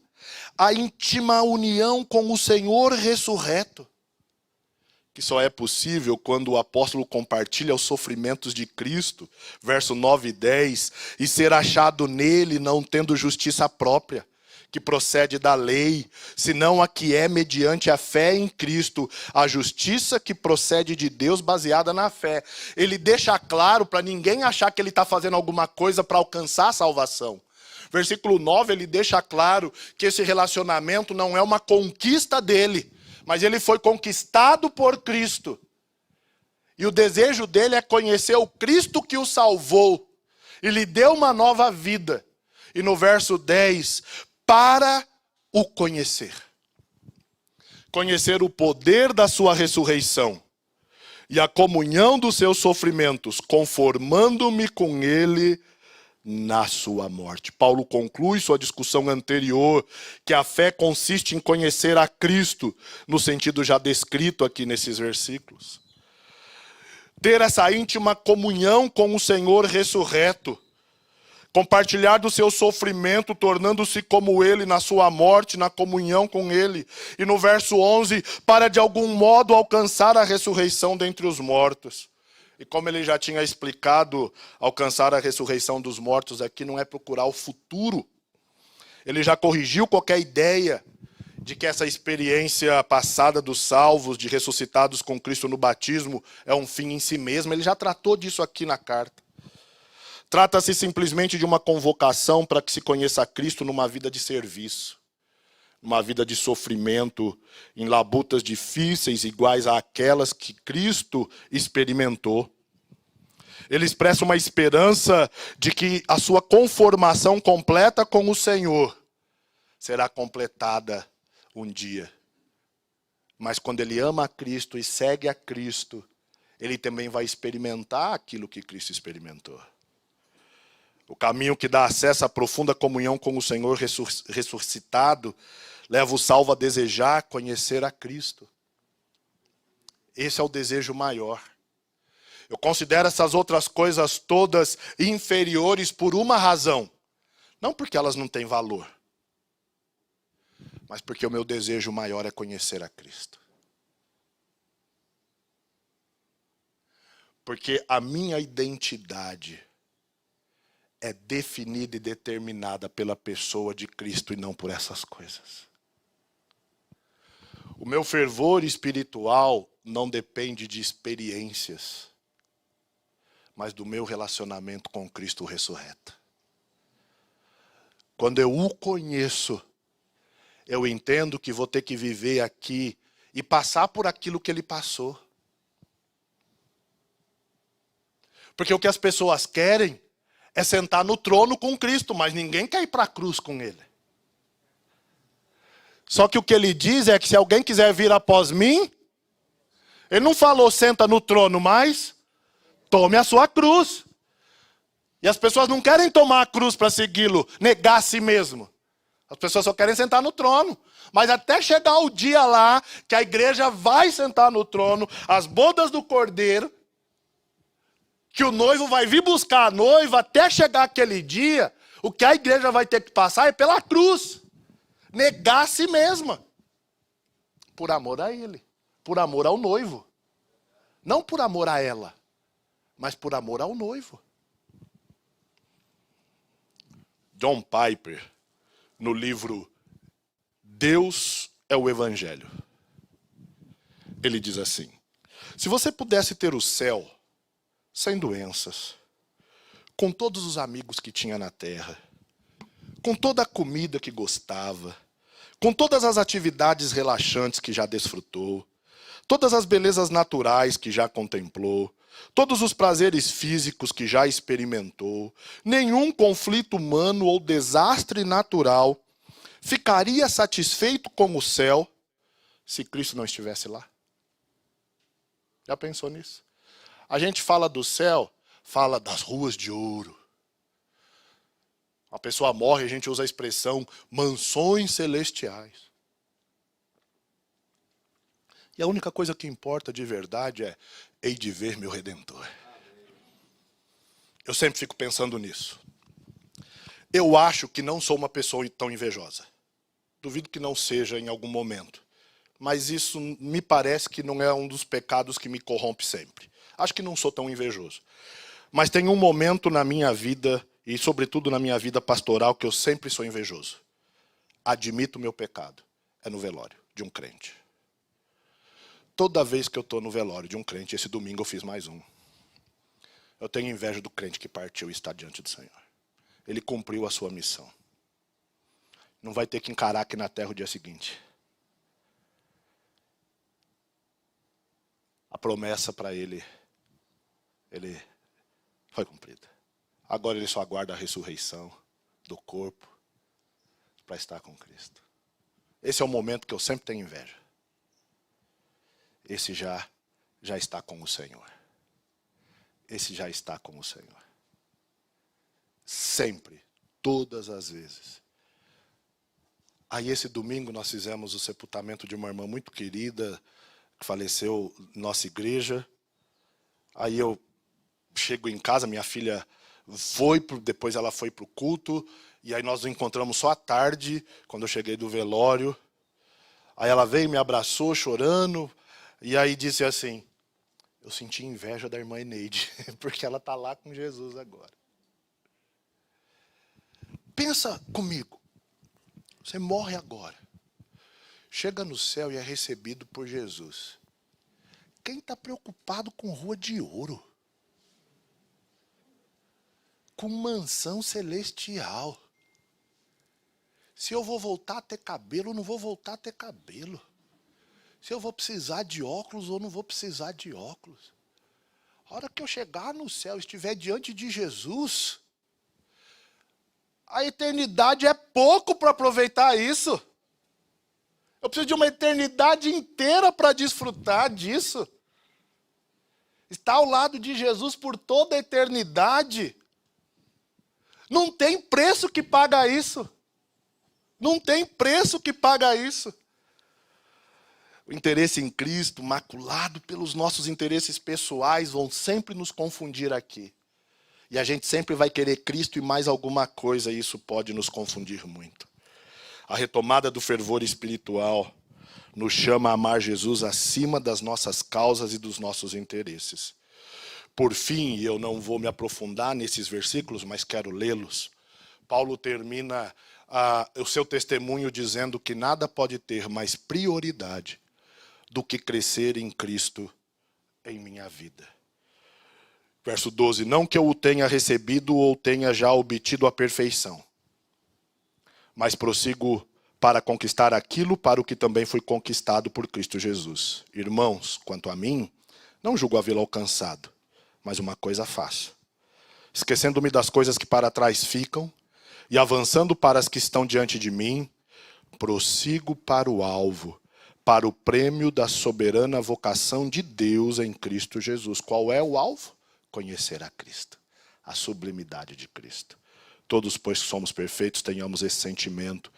S5: a íntima união com o Senhor ressurreto, que só é possível quando o apóstolo compartilha os sofrimentos de Cristo, verso 9 e 10, e ser achado nele não tendo justiça própria, que procede da lei, senão a que é mediante a fé em Cristo, a justiça que procede de Deus baseada na fé. Ele deixa claro para ninguém achar que ele está fazendo alguma coisa para alcançar a salvação. Versículo 9, ele deixa claro que esse relacionamento não é uma conquista dele, mas ele foi conquistado por Cristo. E o desejo dele é conhecer o Cristo que o salvou e lhe deu uma nova vida. E no verso 10, para o conhecer. Conhecer o poder da sua ressurreição e a comunhão dos seus sofrimentos, conformando-me com ele na sua morte. Paulo conclui sua discussão anterior que a fé consiste em conhecer a Cristo, no sentido já descrito aqui nesses versículos. Ter essa íntima comunhão com o Senhor ressurreto, compartilhar do seu sofrimento, tornando-se como ele na sua morte, na comunhão com ele. E no verso 11, para de algum modo alcançar a ressurreição dentre os mortos. E como ele já tinha explicado, alcançar a ressurreição dos mortos aqui não é procurar o futuro. Ele já corrigiu qualquer ideia de que essa experiência passada dos salvos, de ressuscitados com Cristo no batismo, é um fim em si mesmo. Ele já tratou disso aqui na carta. Trata-se simplesmente de uma convocação para que se conheça a Cristo numa vida de serviço. uma vida de sofrimento, em labutas difíceis iguais àquelas que Cristo experimentou. Ele expressa uma esperança de que a sua conformação completa com o Senhor será completada um dia. Mas quando ele ama a Cristo e segue a Cristo, ele também vai experimentar aquilo que Cristo experimentou. O caminho que dá acesso à profunda comunhão com o Senhor ressuscitado leva o salvo a desejar conhecer a Cristo. Esse é o desejo maior. Eu considero essas outras coisas todas inferiores por uma razão. Não porque elas não têm valor, mas porque o meu desejo maior é conhecer a Cristo. Porque a minha identidade é definida e determinada pela pessoa de Cristo e não por essas coisas. O meu fervor espiritual não depende de experiências, mas do meu relacionamento com Cristo ressurreto. Quando eu o conheço, eu entendo que vou ter que viver aqui e passar por aquilo que ele passou. Porque o que as pessoas querem é sentar no trono com Cristo, mas ninguém quer ir para a cruz com ele. Só que o que ele diz é que se alguém quiser vir após mim, ele não falou senta no trono, mas tome a sua cruz. E as pessoas não querem tomar a cruz para segui-lo, negar a si mesmo. As pessoas só querem sentar no trono. Mas até chegar o dia lá, que a igreja vai sentar no trono, as bodas do Cordeiro, que o noivo vai vir buscar a noiva, até chegar aquele dia, o que a igreja vai ter que passar é pela cruz. Negar a si mesma. Por amor a ele. Por amor ao noivo. Não por amor a ela, mas por amor ao noivo. John Piper, no livro Deus é o Evangelho, ele diz assim: se você pudesse ter o céu sem doenças, com todos os amigos que tinha na terra, com toda a comida que gostava, com todas as atividades relaxantes que já desfrutou, todas as belezas naturais que já contemplou, todos os prazeres físicos que já experimentou, nenhum conflito humano ou desastre natural ficaria satisfeito com o céu se Cristo não estivesse lá? Já pensou nisso? A gente fala do céu, fala das ruas de ouro. A pessoa morre, a gente usa a expressão mansões celestiais. E a única coisa que importa de verdade é: hei de ver meu Redentor. Eu sempre fico pensando nisso. Eu acho que não sou uma pessoa tão invejosa. Duvido que não seja em algum momento. Mas isso me parece que não é um dos pecados que me corrompe sempre. Acho que não sou tão invejoso. Mas tem um momento na minha vida, e sobretudo na minha vida pastoral, que eu sempre sou invejoso. Admito o meu pecado. É no velório de um crente. Toda vez que eu estou no velório de um crente, esse domingo eu fiz mais um, eu tenho inveja do crente que partiu e está diante do Senhor. Ele cumpriu a sua missão. Não vai ter que encarar aqui na terra o dia seguinte. A promessa para ele foi cumprida. Agora ele só aguarda a ressurreição do corpo para estar com Cristo. Esse é o momento que eu sempre tenho inveja. Esse já está com o Senhor. Esse já está com o Senhor. Sempre, todas as vezes. Aí esse domingo nós fizemos o sepultamento de uma irmã muito querida, que faleceu na nossa igreja. Aí eu chego em casa, minha filha depois ela foi para o culto, e aí nós nos encontramos só à tarde, quando eu cheguei do velório. Aí ela veio, me abraçou, chorando, e aí disse assim: eu senti inveja da irmã Eneide, porque ela está lá com Jesus agora. Pensa comigo, você morre agora, chega no céu e é recebido por Jesus. Quem está preocupado com rua de ouro? Com mansão celestial? Se eu vou voltar a ter cabelo ou não vou voltar a ter cabelo. Se eu vou precisar de óculos ou não vou precisar de óculos. A hora que eu chegar no céu, estiver diante de Jesus, a eternidade é pouco para aproveitar isso. Eu preciso de uma eternidade inteira para desfrutar disso. Estar ao lado de Jesus por toda a eternidade. Não tem preço que paga isso. Não tem preço que paga isso. O interesse em Cristo, maculado pelos nossos interesses pessoais, vão sempre nos confundir aqui. E a gente sempre vai querer Cristo e mais alguma coisa, e isso pode nos confundir muito. A retomada do fervor espiritual nos chama a amar Jesus acima das nossas causas e dos nossos interesses. Por fim, e eu não vou me aprofundar nesses versículos, mas quero lê-los, Paulo termina o seu testemunho dizendo que nada pode ter mais prioridade do que crescer em Cristo em minha vida. Verso 12, não que eu o tenha recebido ou tenha já obtido a perfeição, mas prossigo para conquistar aquilo para o que também foi conquistado por Cristo Jesus. Irmãos, quanto a mim, não julgo havê-lo alcançado, mas uma coisa faço. Esquecendo-me das coisas que para trás ficam, e avançando para as que estão diante de mim, prossigo para o alvo, para o prêmio da soberana vocação de Deus em Cristo Jesus. Qual é o alvo? Conhecer a Cristo, a sublimidade de Cristo. Todos, pois que somos perfeitos, tenhamos esse sentimento.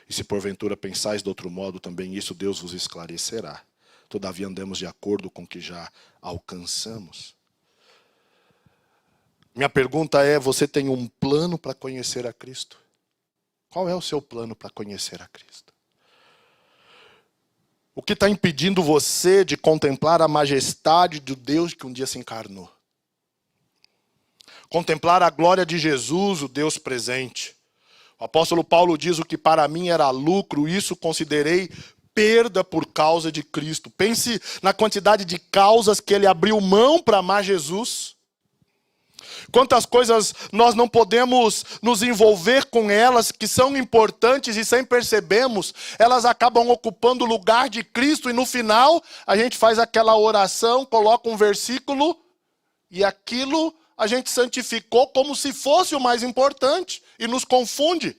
S5: E se porventura pensais de outro modo, também isso Deus vos esclarecerá. Todavia andemos de acordo com o que já alcançamos. Minha pergunta é, você tem um plano para conhecer a Cristo? Qual é o seu plano para conhecer a Cristo? O que está impedindo você de contemplar a majestade do Deus que um dia se encarnou? Contemplar a glória de Jesus, o Deus presente. O apóstolo Paulo diz: o que para mim era lucro, isso considerei perda por causa de Cristo. Pense na quantidade de causas que ele abriu mão para amar Jesus. Quantas coisas nós não podemos nos envolver com elas, que são importantes e sem percebermos, elas acabam ocupando o lugar de Cristo e no final a gente faz aquela oração, coloca um versículo e aquilo a gente santificou como se fosse o mais importante e nos confunde.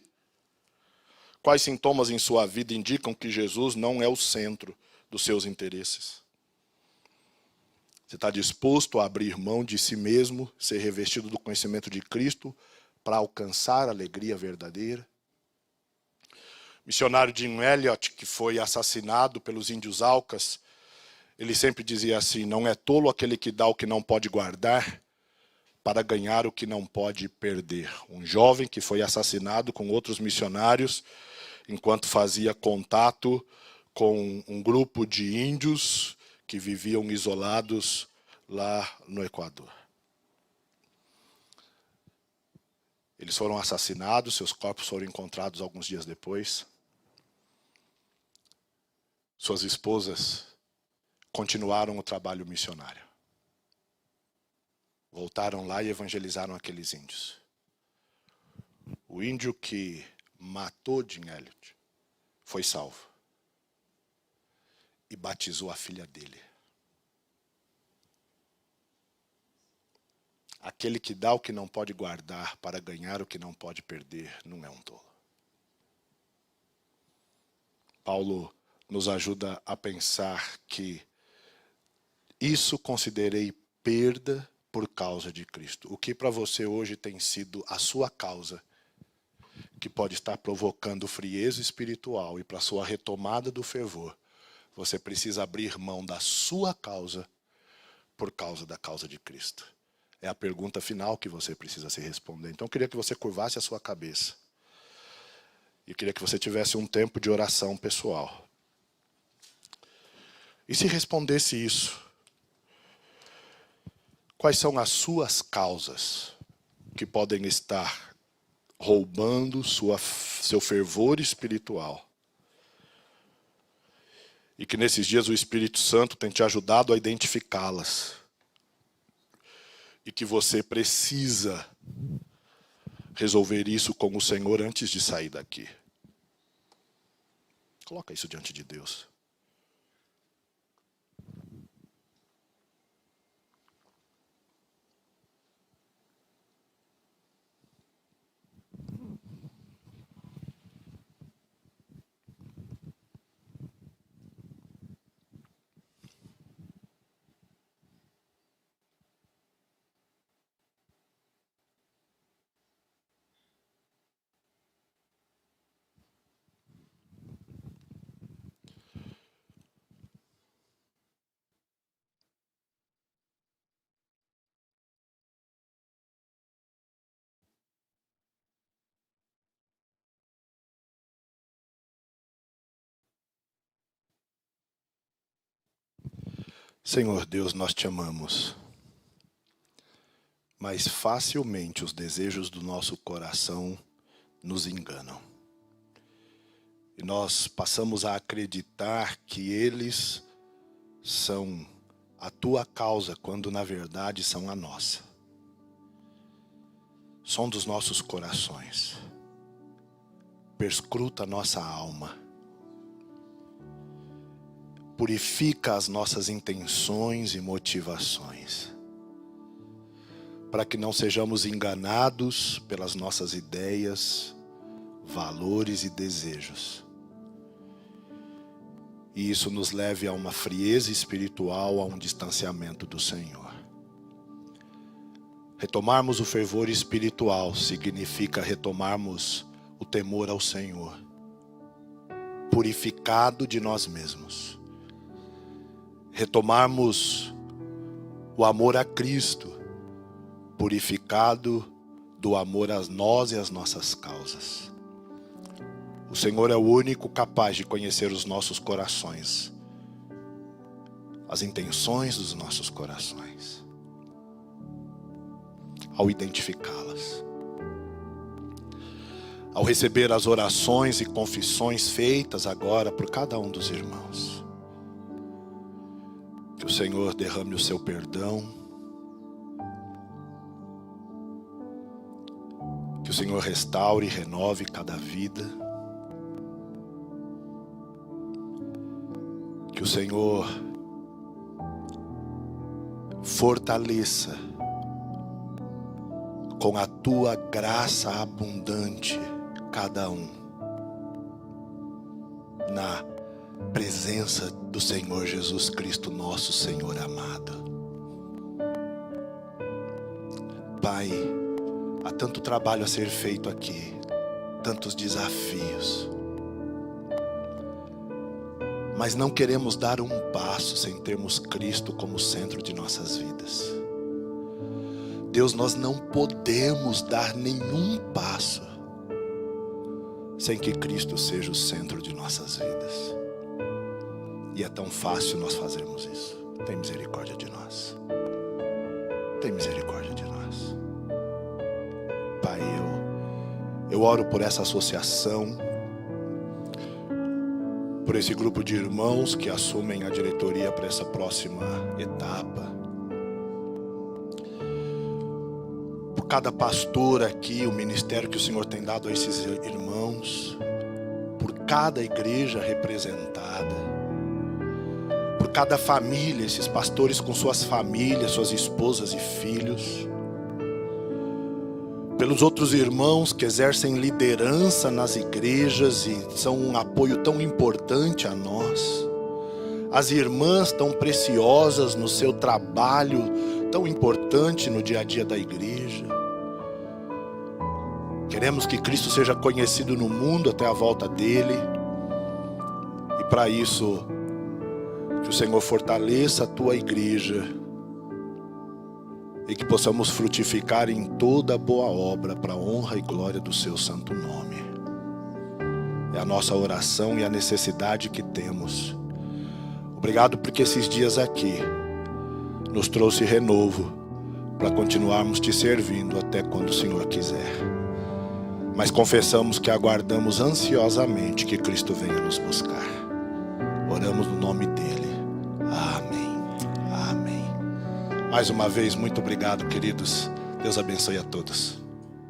S5: Quais sintomas em sua vida indicam que Jesus não é o centro dos seus interesses? Você está disposto a abrir mão de si mesmo, ser revestido do conhecimento de Cristo para alcançar a alegria verdadeira? O missionário Jim Elliot, que foi assassinado pelos índios Aucas, ele sempre dizia assim: não é tolo aquele que dá o que não pode guardar para ganhar o que não pode perder. Um jovem que foi assassinado com outros missionários enquanto fazia contato com um grupo de índios que viviam isolados lá no Equador. Eles foram assassinados, seus corpos foram encontrados alguns dias depois. Suas esposas continuaram o trabalho missionário. Voltaram lá e evangelizaram aqueles índios. O índio que matou Jim Elliot foi salvo e batizou a filha dele. Aquele que dá o que não pode guardar para ganhar o que não pode perder não é um tolo. Paulo nos ajuda a pensar que isso considerei perda por causa de Cristo. O que para você hoje tem sido a sua causa, que pode estar provocando frieza espiritual, e para a sua retomada do fervor, você precisa abrir mão da sua causa por causa da causa de Cristo. É a pergunta final que você precisa se responder. Então eu queria que você curvasse a sua cabeça. E queria que você tivesse um tempo de oração pessoal. E se respondesse isso, quais são as suas causas que podem estar roubando seu fervor espiritual? E que nesses dias o Espírito Santo tem te ajudado a identificá-las. E que você precisa resolver isso com o Senhor antes de sair daqui. Coloca isso diante de Deus. Senhor Deus, nós te amamos, mas facilmente os desejos do nosso coração nos enganam. E nós passamos a acreditar que eles são a tua causa, quando na verdade são a nossa. Sonda os nossos corações, perscruta a nossa alma, purifica as nossas intenções e motivações, para que não sejamos enganados pelas nossas ideias, valores e desejos. E isso nos leve a uma frieza espiritual, a um distanciamento do Senhor. Retomarmos o fervor espiritual significa retomarmos o temor ao Senhor, purificado de nós mesmos. Retomarmos o amor a Cristo, purificado do amor a nós e às nossas causas. O Senhor é o único capaz de conhecer os nossos corações, as intenções dos nossos corações, ao identificá-las, ao receber as orações e confissões feitas agora por cada um dos irmãos. Que o Senhor derrame o seu perdão, que o Senhor restaure e renove cada vida, que o Senhor fortaleça com a tua graça abundante cada um na presença do Senhor Jesus Cristo, nosso Senhor amado. Pai, há tanto trabalho a ser feito aqui, tantos desafios, mas não queremos dar um passo sem termos Cristo como centro de nossas vidas. Deus, nós não podemos dar nenhum passo sem que Cristo seja o centro de nossas vidas. E é tão fácil nós fazermos isso. Tem misericórdia de nós. Tem misericórdia de nós. Pai, eu oro por essa associação, por esse grupo de irmãos que assumem a diretoria para essa próxima etapa, por cada pastor aqui, o ministério que o Senhor tem dado a esses irmãos, por cada igreja representada, por cada família, esses pastores com suas famílias, suas esposas e filhos, pelos outros irmãos que exercem liderança nas igrejas e são um apoio tão importante a nós, as irmãs tão preciosas no seu trabalho tão importante no dia a dia da igreja. Queremos que Cristo seja conhecido no mundo até a volta dele, e para isso que o Senhor fortaleça a tua igreja e que possamos frutificar em toda boa obra para a honra e glória do seu santo nome. É a nossa oração e a necessidade que temos. Obrigado porque esses dias aqui nos trouxe renovo para continuarmos te servindo até quando o Senhor quiser. Mas confessamos que aguardamos ansiosamente que Cristo venha nos buscar. Oramos no nome dele. Amém. Amém. Mais uma vez, muito obrigado, queridos. Deus abençoe a todos.